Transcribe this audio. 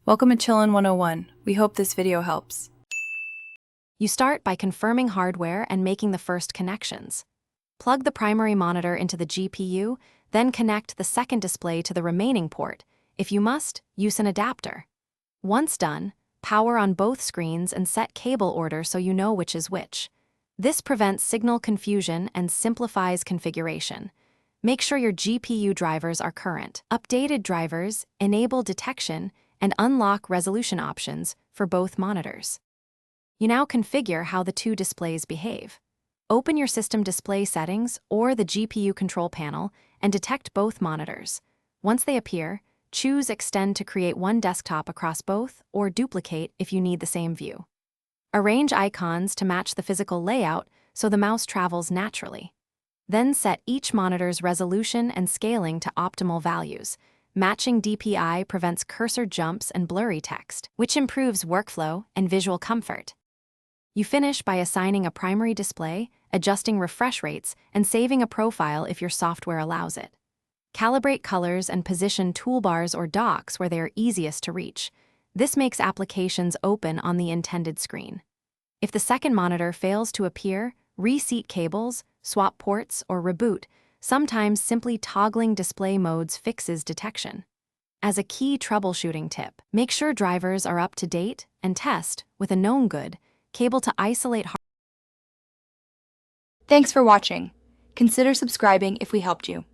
Welcome to Chillin' 101. We hope this video helps. You start by confirming hardware and making the first connections. Plug the primary monitor into the GPU, then connect the second display to the remaining port. If you must, use an adapter. Once done, power on both screens and set cable order so you know which is which. This prevents signal confusion and simplifies configuration. Make sure your GPU drivers are current. Updated drivers enable detection and unlock resolution options for both monitors. You now configure how the two displays behave. Open your system display settings or the GPU control panel and detect both monitors. Once they appear, choose Extend to create one desktop across both or Duplicate if you need the same view. Arrange icons to match the physical layout so the mouse travels naturally. Then set each monitor's resolution and scaling to optimal values. Matching DPI prevents cursor jumps and blurry text, which improves workflow and visual comfort. You finish by assigning a primary display, adjusting refresh rates, and saving a profile if your software allows it. Calibrate colors and position toolbars or docks where they are easiest to reach. This makes applications open on the intended screen. If the second monitor fails to appear, reseat cables, swap ports, or reboot. Sometimes simply toggling display modes fixes detection. As a key troubleshooting tip, make sure drivers are up to date and test, with a known good, cable to isolate. Thanks for watching. Consider subscribing if we helped you.